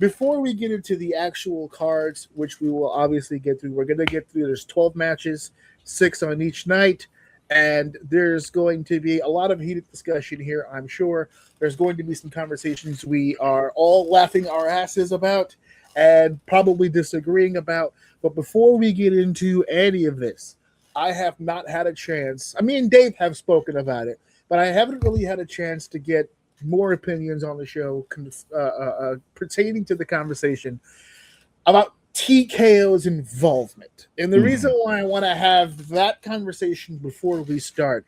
before we get into the actual cards, which we will obviously get through, we're going to get through. There's 12 matches, 6 on each night, and there's going to be a lot of heated discussion here, I'm sure. There's going to be some conversations we are all laughing our asses about and probably disagreeing about. But before we get into any of this, I have not had a chance. I mean, Dave have spoken about it, but I haven't really had a chance to get more opinions on the show pertaining to the conversation about TKO's involvement. And the reason why I want to have that conversation before we start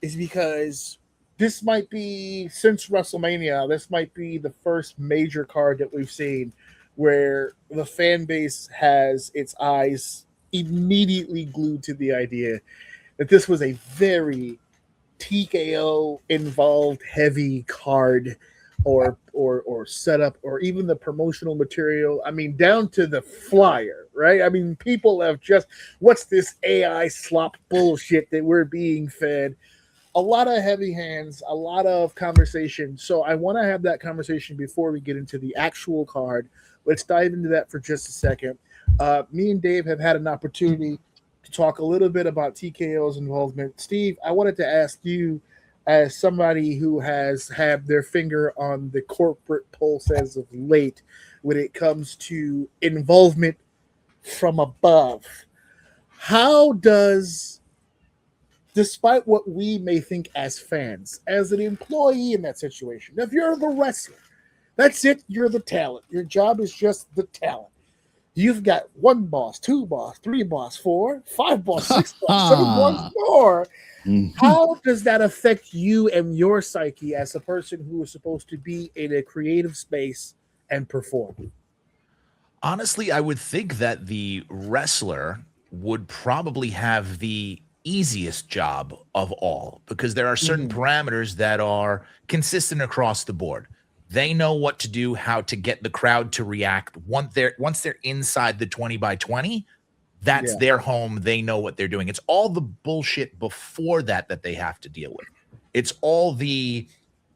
is because this might be, since WrestleMania, this might be the first major card that we've seen where the fan base has its eyes immediately glued to the idea that this was a very TKO involved heavy card or setup, or even the promotional material. I mean, down to the flyer, right? I mean, people have just, what's this AI slop bullshit that we're being fed? A lot of heavy hands, a lot of conversation. So I want to have that conversation before we get into the actual card. Let's dive into that for just a second. Me and Dave have had an opportunity to talk a little bit about TKO's involvement. Steve, I wanted to ask you, as somebody who has had their finger on the corporate pulse as of late, when it comes to involvement from above, how does, despite what we may think as fans, as an employee in that situation, if you're the wrestler, that's it, you're the talent. Your job is just the talent. You've got 1 boss, 2 boss, 3 boss, 4, 5 boss, 6 boss, 7 boss more. How does that affect you and your psyche as a person who is supposed to be in a creative space and perform? Honestly, I would think that the wrestler would probably have the easiest job of all, because there are certain parameters that are consistent across the board. They know what to do, how to get the crowd to react. Once they're inside the 20 by 20, that's their home. They know what they're doing. It's all the bullshit before that they have to deal with. It's all the,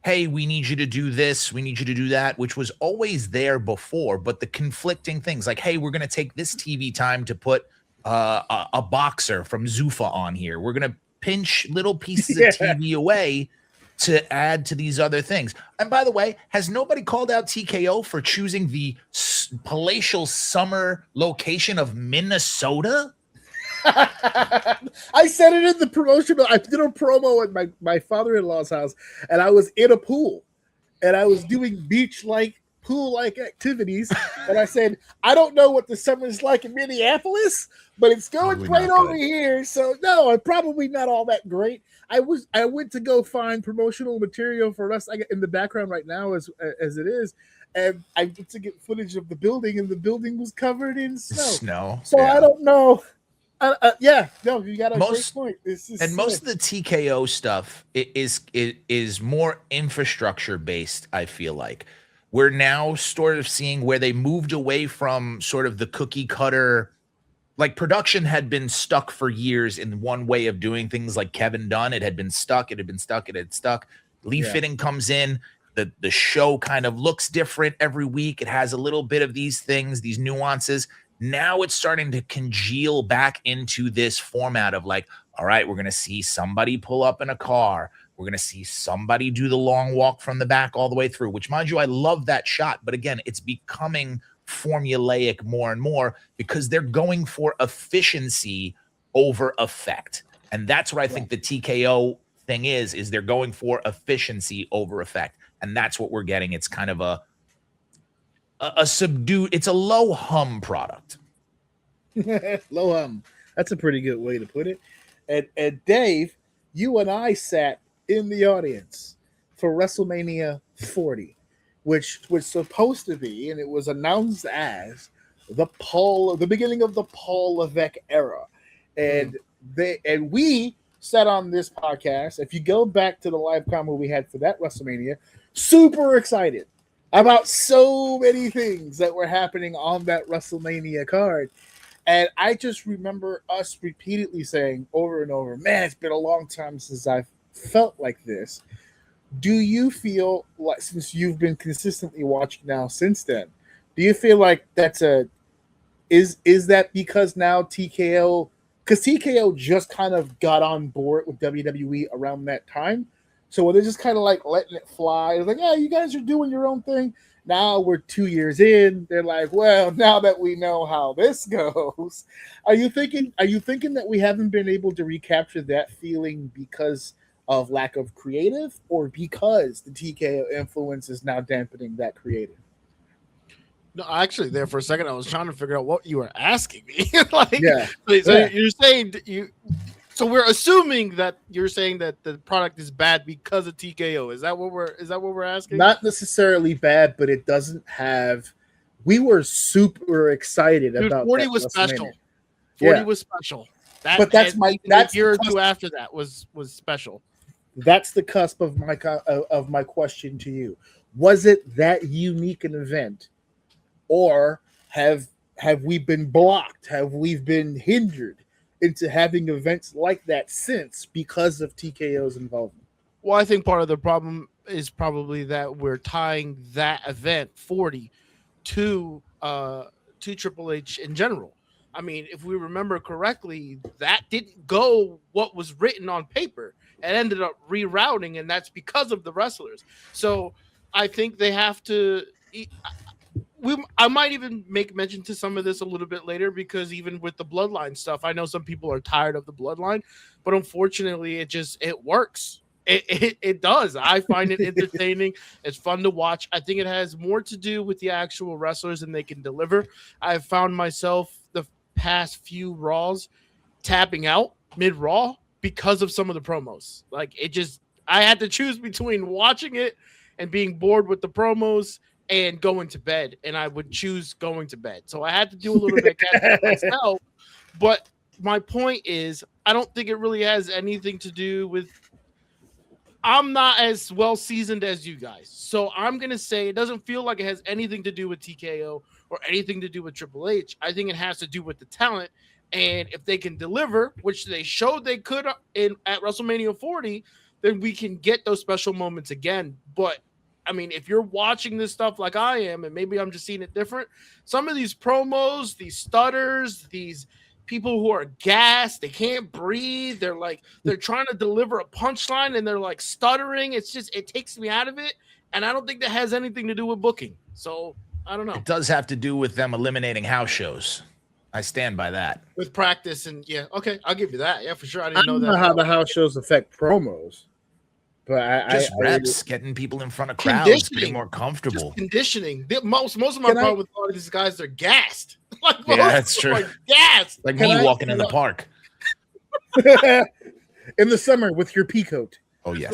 hey, we need you to do this, we need you to do that, which was always there before, but the conflicting things like, hey, we're going to take this TV time to put a boxer from Zuffa on here. We're going to pinch little pieces of TV away to add to these other things. And by the way, has nobody called out TKO for choosing the palatial summer location of Minnesota? I said it in the promotional. I did a promo at my father-in-law's house, and I was in a pool, and I was doing beach-like, pool-like activities, and I said, I don't know what the summer is like in Minneapolis, but it's going great over here, so no, probably not all that great. I went to go find promotional material for us. I got in the background right now as it is, and I went to get footage of the building, and the building was covered in snow. So I don't know. No, you got a great point. Most of the TKO stuff is more infrastructure based. I feel like we're now sort of seeing where they moved away from sort of the cookie cutter. Like, production had been stuck for years in one way of doing things. Like Kevin Dunn, it had been stuck. Lee Fitting comes in. The show kind of looks different every week. It has a little bit of these things, these nuances. Now it's starting to congeal back into this format of like, all right, we're going to see somebody pull up in a car. We're going to see somebody do the long walk from the back all the way through, which, mind you, I love that shot. But again, it's becoming formulaic more and more because they're going for efficiency over effect. And that's what I think the TKO thing is they're going for efficiency over effect. And that's what we're getting. It's kind of a subdued, it's a low hum product. Low hum. That's a pretty good way to put it. And Dave, you and I sat in the audience for WrestleMania 40, which was supposed to be, and it was announced as the beginning of the Paul Levesque era. And we sat on this podcast. If you go back to the live combo we had for that WrestleMania, super excited about so many things that were happening on that WrestleMania card. And I just remember us repeatedly saying over and over, man, it's been a long time since I've felt like this. Do you feel like, since you've been consistently watching now since then, Do you feel like that's is that because now TKO, because TKO just kind of got on board with WWE around that time, so they're just kind of like letting it fly. It's like, yeah, you guys are doing your own thing. Now we're 2 years in. They're like, well, now that we know how this goes, are you thinking that we haven't been able to recapture that feeling because of lack of creative, or because the TKO influence is now dampening that creative? No, actually, there for a second, I was trying to figure out what you were asking me. Like, Yeah. so you're saying so we're assuming that you're saying that the product is bad because of TKO. Is that what we're asking? Not necessarily bad, but it doesn't have. We were super excited about 40 that was special. WrestleMania. 40 Yeah. was special. But that's a year or two after that was special. That's the cusp of my question to you. Was it that unique an event, or have we been blocked? Have we been hindered into having events like that since, because of TKO's involvement? Well, I think part of the problem is probably that we're tying that event 40 to Triple H in general. I mean, if we remember correctly, that didn't go what was written on paper. It ended up rerouting, and that's because of the wrestlers. So I think they have to. I might even make mention to some of this a little bit later, because even with the bloodline stuff, I know some people are tired of the bloodline, but unfortunately, it works. It does. I find it entertaining. It's fun to watch. I think it has more to do with the actual wrestlers and they can deliver. I've found myself the past few Raws tapping out mid-Raw because of some of the promos. Like, I had to choose between watching it and being bored with the promos and going to bed, and I would choose going to bed. So I had to do a little bit of catching myself. But my point is, I don't think it really has anything to do with. I'm not as well seasoned as you guys, so I'm gonna say it doesn't feel like it has anything to do with TKO or anything to do with Triple H. I think it has to do with the talent, and if they can deliver, which they showed they could at WrestleMania 40, then we can get those special moments again. But I mean, if you're watching this stuff like I am, and maybe I'm just seeing it different, some of these promos, these stutters, these people who are gassed, they can't breathe, they're trying to deliver a punchline and they're like stuttering. It takes me out of it. And I don't think that has anything to do with booking. So I don't know. It does have to do with them eliminating house shows. I stand by that. With practice, and yeah, okay, I'll give you that. Yeah, for sure. I don't know how the house shows affect promos. But just reps, getting people in front of crowds, getting more comfortable. Just conditioning. Most of my problem with a lot of these guys, they're gassed. Like, yeah, that's true. Like gassed. Like me walking in the park in the summer with your pea coat. Oh yes.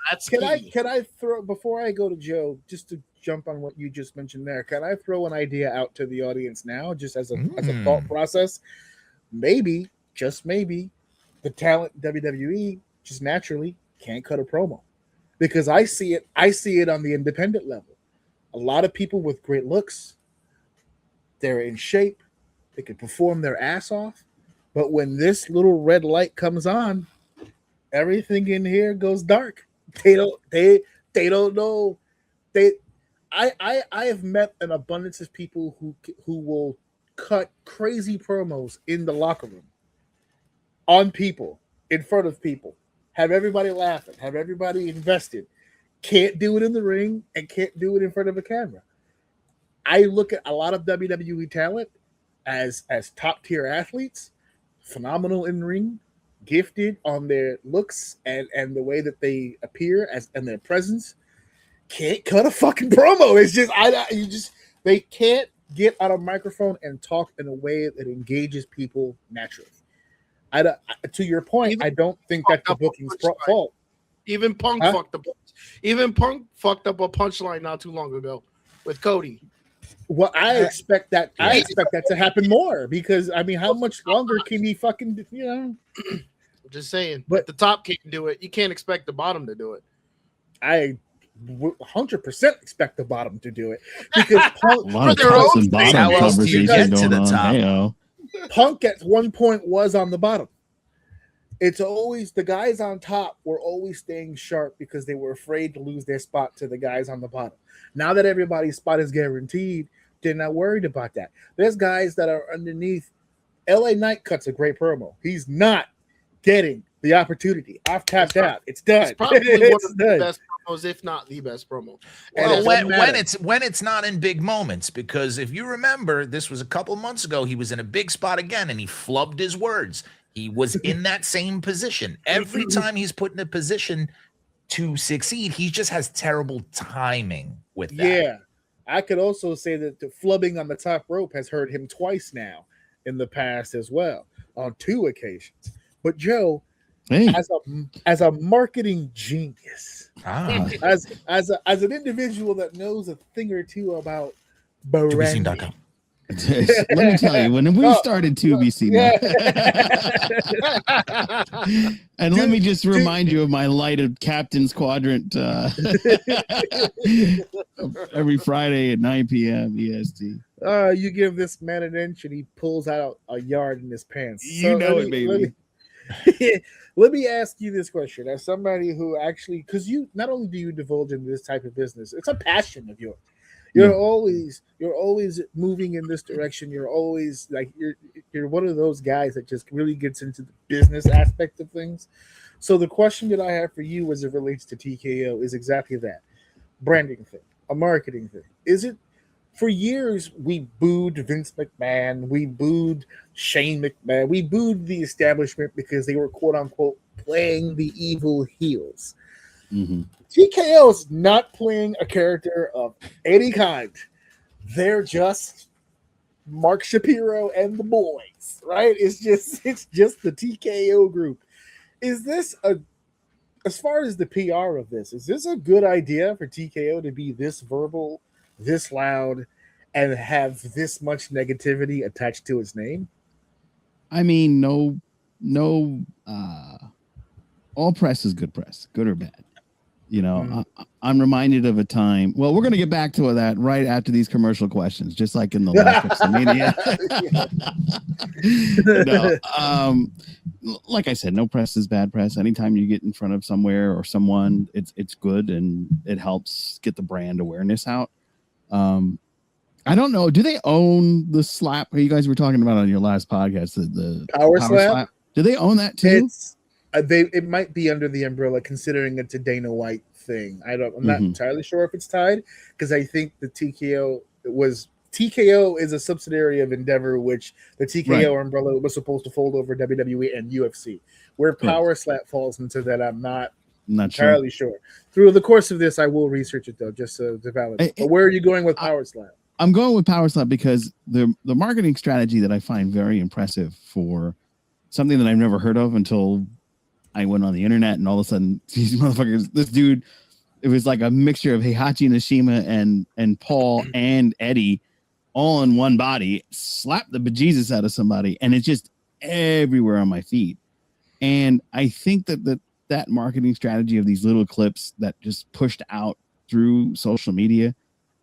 That's can I throw, before I go to Joe, just to jump on what you just mentioned there? Can I throw an idea out to the audience now, just as a thought process? Maybe, just maybe, the talent WWE just naturally can't cut a promo, because I see it on the independent level. A lot of people with great looks, they're in shape, they can perform their ass off, but when this little red light comes on, everything in here goes dark. They don't know. I have met an abundance of people who will cut crazy promos in the locker room, on people, in front of people, have everybody laughing, have everybody invested. Can't do it in the ring and can't do it in front of a camera. I look at a lot of WWE talent as top tier athletes, phenomenal in ring, gifted on their looks and the way that they appear and their presence. Can't cut a fucking promo. It's just they can't get on a microphone and talk in a way that engages people naturally. To your point, I don't think that's the booking's fault. Even Punk fucked up. Even Punk fucked up a punchline not too long ago with Cody. Well, I expect that to happen more, because I mean, how much longer can he fucking, I'm just saying. But the top can't do it. You can't expect the bottom to do it. I 100% expect the bottom to do it, because Punk, a lot of tops and bottom conversation going on. Punk at one point was on the bottom. it's always the guys on top were always staying sharp because they were afraid to lose their spot to the guys on the bottom. Now that everybody's spot is guaranteed, they're not worried about that. There's guys that are underneath. LA Knight cuts a great promo. He's not getting the opportunity. I've tapped out. It's done. It's probably one It's of the done. best promos, if not the best promo. Well, doesn't when matter. when it's not in big moments, because if you remember, this was a couple months ago. He was in a big spot again, and he flubbed his words. He was in that same position. Every time he's put in a position to succeed, he just has terrible timing with that. Yeah. I could also say that the flubbing on the top rope has hurt him twice now in the past as well, on 2 occasions. But Joe, Hey, as a marketing genius, Ah, as an individual that knows a thing or two about branding, TBC.com. let me tell you, when we Oh, started 2BC, and let me just remind you of my lighted Captain's Quadrant every Friday at 9 p.m. EST. you give this man an inch and he pulls out a yard in his pants. You know it, baby. Let me ask you this question as somebody who actually, because you not only do you divulge in this type of business, it's a passion of yours. You're always moving in this direction. You're always like you're one of those guys that just really gets into the business aspect of things. So the question that I have for you as it relates to TKO is exactly that. Branding thing, a marketing thing. Is it for years we booed Vince McMahon, we booed Shane McMahon, we booed the establishment because they were quote unquote playing the evil heels. Mm-hmm. TKO is not playing a character of any kind. They're just Mark Shapiro and the boys, right? It's just the TKO group. Is this as far as the PR of this, is this a good idea for TKO to be this verbal, this loud, and have this much negativity attached to its name? I mean, no, all press is good press, good or bad. You know, I'm reminded of a time. Well, we're going to get back to that right after these commercial questions, just like in the last WrestleMania. Like I said, no press is bad press. Anytime you get in front of somewhere or someone, it's good and it helps get the brand awareness out. I don't know. Do they own the slap you guys were talking about on your last podcast? The Power slap? Do they own that too? It might be under the umbrella, considering it's a Dana White thing. I'm not entirely sure if it's tied, because I think the TKO is a subsidiary of Endeavor, which the TKO umbrella was supposed to fold over WWE and UFC. Where Power Slap falls into that, I'm not entirely sure. Through the course of this, I will research it though, just to validate. But where are you going with Power Slap? I'm going with Power Slap because the marketing strategy that I find very impressive for something that I've never heard of until I went on the internet, and all of a sudden these motherfuckers, this dude, it was like a mixture of Heihachi Nishima and Paul and Eddie all in one body, slapped the bejesus out of somebody, and it's just everywhere on my feed. And I think that marketing strategy of these little clips that just pushed out through social media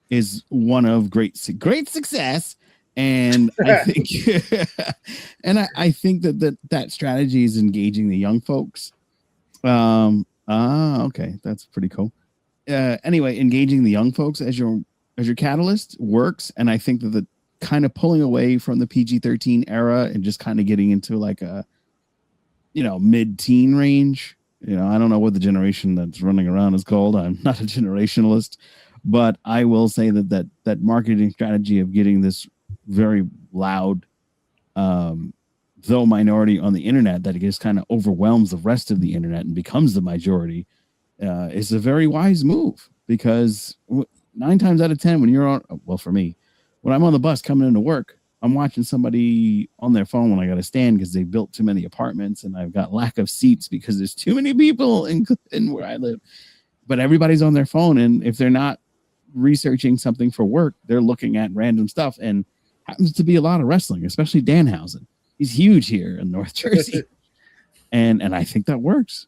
is one of great success. And I think, I think that strategy is engaging the young folks. Okay, that's pretty cool. Anyway, engaging the young folks as your catalyst works, and I think that the kind of pulling away from the PG-13 era and just kind of getting into like a, mid-teen range. I don't know what the generation that's running around is called. I'm not a generationalist, but I will say that marketing strategy of getting this very loud, though minority on the internet, that it just kind of overwhelms the rest of the internet and becomes the majority, is a very wise move, because 9 times out of 10, when you're on, well, for me, when I'm on the bus coming into work, I'm watching somebody on their phone when I got to stand because they built too many apartments and I've got lack of seats because there's too many people in where I live. But everybody's on their phone, and if they're not researching something for work, they're looking at random stuff, and happens to be a lot of wrestling, especially Danhausen. He's huge here in North Jersey, and I think that works.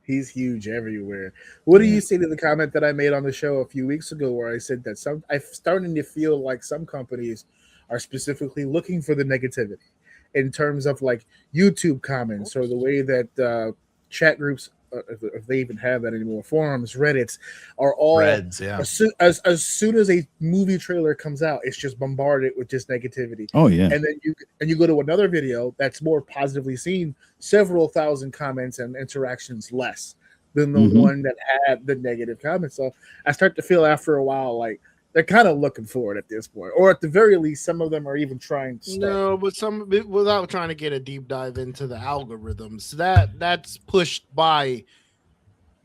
He's huge everywhere. What do you say to the comment that I made on the show a few weeks ago, where I said that I'm starting to feel like some companies are specifically looking for the negativity? in terms of like YouTube comments or the way that chat groups, if they even have that anymore, forums, Reddits, are all Reds, yeah. as soon as a movie trailer comes out, it's just bombarded with just negativity. Oh yeah. And then you go to another video that's more positively seen, several thousand comments and interactions less than the one that had the negative comments. So I start to feel after a while like they're kind of looking for it at this point, or at the very least, some of them are even trying to start. No, but some without trying to get a deep dive into the algorithms. That's pushed by.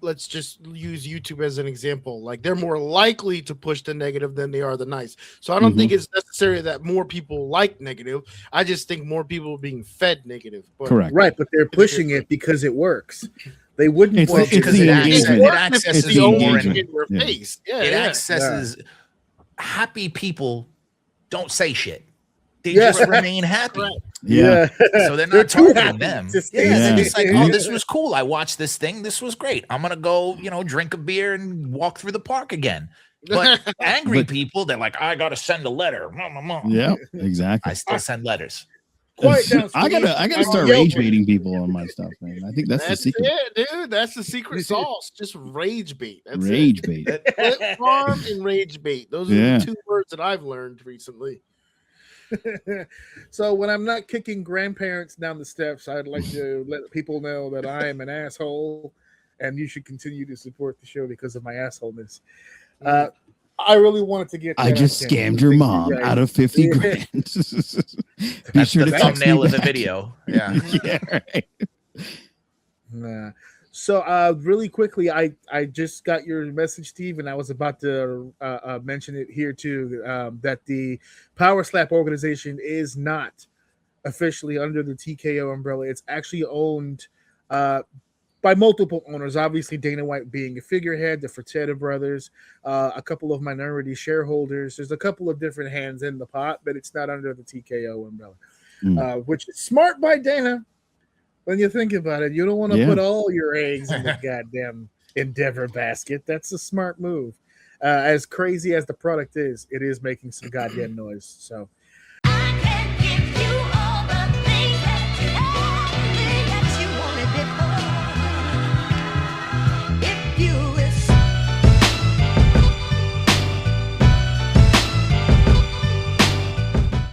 Let's just use YouTube as an example. Like they're more likely to push the negative than they are the nice. So I don't think it's necessary that more people like negative. I just think more people are being fed negative. But, Correct. Right, but they're pushing it because it works. They wouldn't It's push it because the it engagement. accesses the more engagement in, in your Yeah. face. Yeah, it yeah. accesses happy people don't say shit. They Yes. just remain happy. Right. Yeah. So they're They're not too targeting happy them. to stay Yeah, they're happy. just like, oh, this was cool. I watched this thing. This was great. I'm gonna go, drink a beer and walk through the park again. But angry people, they're like, I gotta send a letter. Yeah, exactly. I still send letters. Quiet down, I Steve. gotta I'm start yelling. rage baiting people on my stuff, man. I think that's the secret. it, dude. That's the secret sauce. Just rage bait. That's Rage bait. it. Flip farm and rage bait. Those are Yeah. the two words that I've learned recently. So when I'm not kicking grandparents down the steps, I'd like to let people know that I am an asshole, and you should continue to support the show because of my assholeness. I really wanted to get. I that just out there. scammed your Thank you, mom guys. out of 50 Yeah. grand. Be That's sure the to text me thumbnail of the back. video. Yeah. Yeah, right. Nah. So really quickly, I just got your message, Steve, and I was about to mention it here too, that the Power Slap organization is not officially under the TKO umbrella. It's actually owned by multiple owners, obviously Dana White being a figurehead, the Fertitta brothers, a couple of minority shareholders. There's a couple of different hands in the pot, but it's not under the TKO umbrella, which is smart by Dana. When you think about it, you don't want to put all your eggs in the goddamn Endeavor basket. That's a smart move. As crazy as the product is, it is making some goddamn noise. So